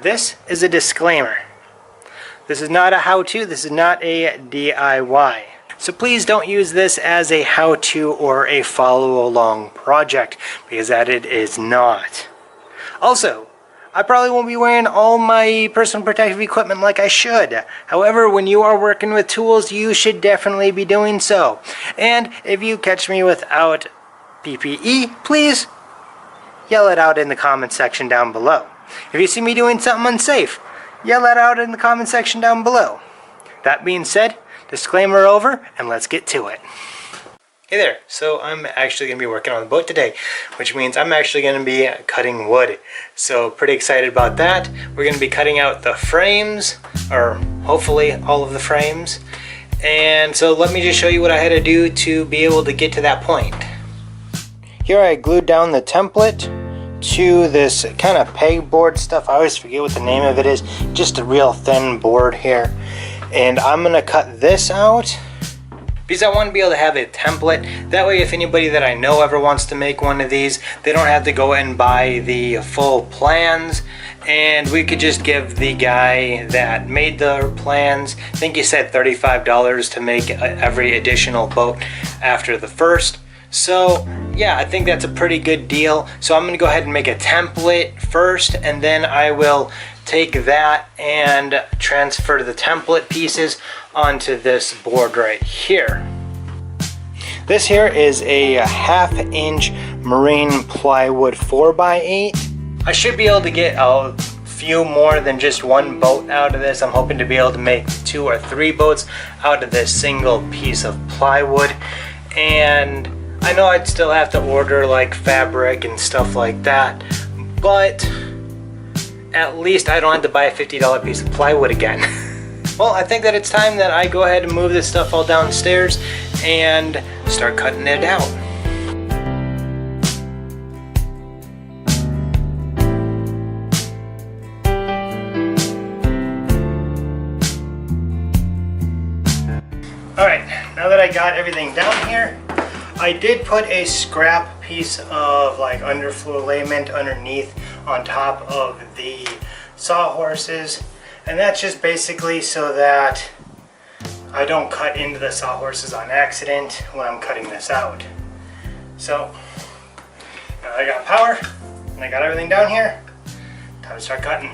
This is a disclaimer. This is not a how-to, this is not a DIY. So please don't use this as a how-to or a follow-along project, because that it is not. Also, I probably won't be wearing all my personal protective equipment like I should. However, when you are working with tools, you should definitely be doing so. And if you catch me without PPE, please yell it out in the comment section down below. If you see me doing something unsafe, yell that out in the comment section down below. That being said, disclaimer over, and let's get to it. Hey there, so I'm actually going to be working on the boat today, which means I'm actually going to be cutting wood. So pretty excited about that. We're going to be cutting out the frames, or hopefully all of the frames. And so let me just show you what I had to do to be able to get to that point. Here I glued down the template to this kind of pegboard stuff. I always forget what the name of it is. Just a real thin board here. And I'm going to cut this out because I want to be able to have a template. That way if anybody that I know ever wants to make one of these, they don't have to go and buy the full plans. And we could just give the guy that made the plans, I think he said $35 to make every additional boat after the first. So yeah, I think that's a pretty good deal. So I'm going to go ahead and make a template first, and then I will take that and transfer the template pieces onto this board right here. This here is a 1/2 inch marine plywood 4x8. I should be able to get a few more than just one boat out of this. I'm hoping to be able to make 2 or 3 boats out of this single piece of plywood. And I know I'd still have to order like fabric and stuff like that, but at least I don't have to buy a $50 piece of plywood again. Well, I think that it's time that I go ahead and move this stuff all downstairs and start cutting it out. Alright, now that I got everything down here, I did put a scrap piece of like underfloorament underneath on top of the sawhorses, and that's just basically so that I don't cut into the sawhorses on accident when I'm cutting this out. So now I got power and I got everything down here, time to start cutting.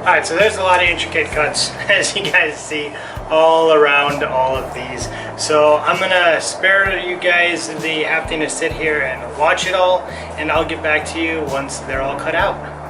Alright, so there's a lot of intricate cuts, as you guys see, all around all of these. So I'm going to spare you guys the having to sit here and watch it all, and I'll get back to you once they're all cut out.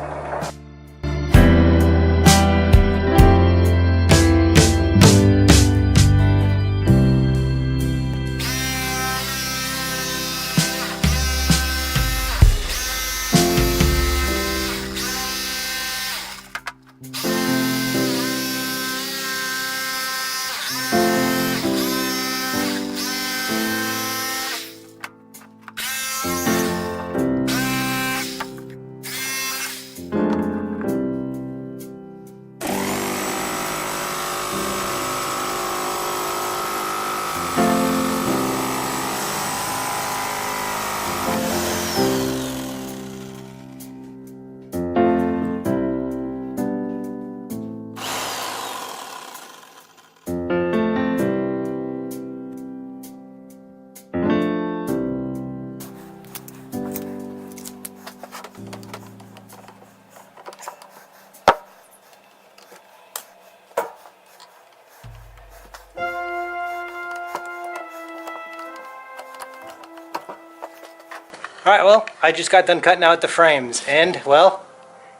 Alright, well, I just got done cutting out the frames, and, well,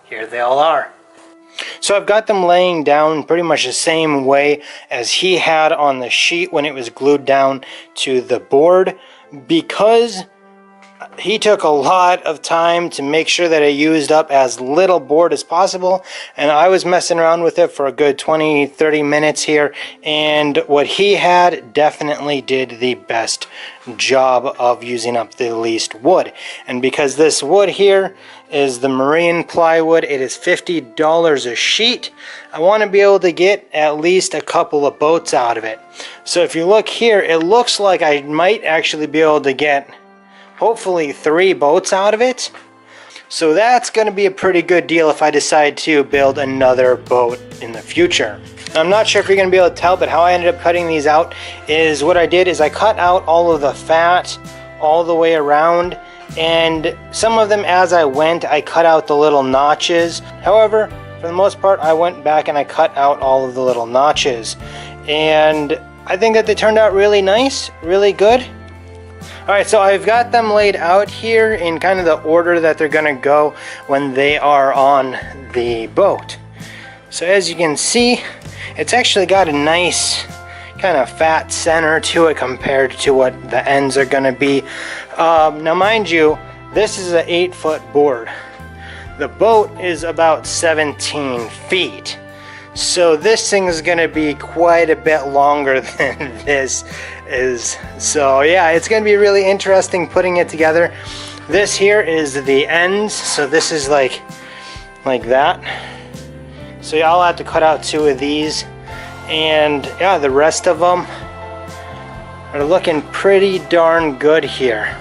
here they all are. So I've got them laying down pretty much the same way as he had on the sheet when it was glued down to the board, because he took a lot of time to make sure that I used up as little board as possible, and I was messing around with it for a good 20-30 minutes here, and what he had definitely did the best job of using up the least wood. And because this wood here is the marine plywood, it is $50 a sheet. I want to be able to get at least a couple of boats out of it. So if you look here, it looks like I might actually be able to get hopefully 3 boats out of it. So that's going to be a pretty good deal if I decide to build another boat in the future. I'm not sure if you're going to be able to tell, but how I ended up cutting these out is what I did is I cut out all of the fat all the way around, and some of them as I went I cut out the little notches. However, for the most part I went back and I cut out all of the little notches, and I think that they turned out really nice, really good. Alright, so I've got them laid out here in kind of the order that they're going to go when they are on the boat. So as you can see, it's actually got a nice kind of fat center to it compared to what the ends are going to be. Now mind you, this is an 8-foot board. The boat is about 17 feet. So this thing is going to be quite a bit longer than this is. So yeah, it's going to be really interesting putting it together. This here is the ends, so this is like that. So yeah, I'll have to cut out 2 of these, and yeah, the rest of them are looking pretty darn good here.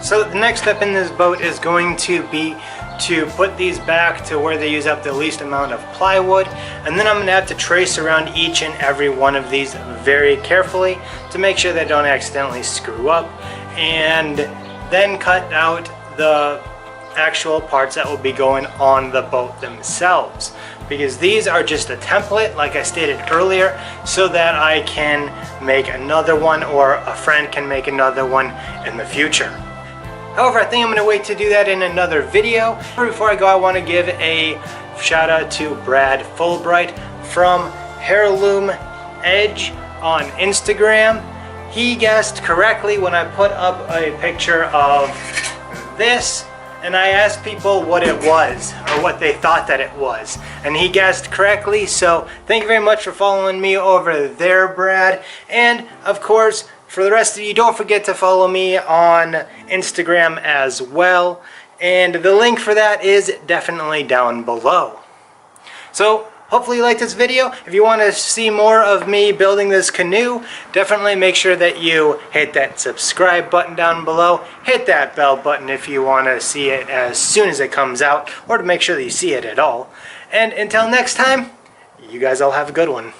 So the next step in this boat is going to be to put these back to where they use up the least amount of plywood, and then I'm going to have to trace around each and every one of these very carefully to make sure they don't accidentally screw up, and then cut out the actual parts that will be going on the boat themselves, because these are just a template like I stated earlier, so that I can make another one or a friend can make another one in the future. However, I think I'm going to wait to do that in another video. Before I go, I want to give a shout out to Brad Fulbright from Heirloom Edge on Instagram. He guessed correctly when I put up a picture of this, and I asked people what it was or what they thought that it was, and he guessed correctly. So thank you very much for following me over there, Brad. And of course, for the rest of you, don't forget to follow me on Instagram as well, and the link for that is definitely down below. So hopefully you liked this video. If you want to see more of me building this canoe, definitely make sure that you hit that subscribe button down below. Hit that bell button if you want to see it as soon as it comes out, or to make sure that you see it at all. And until next time, you guys all have a good one.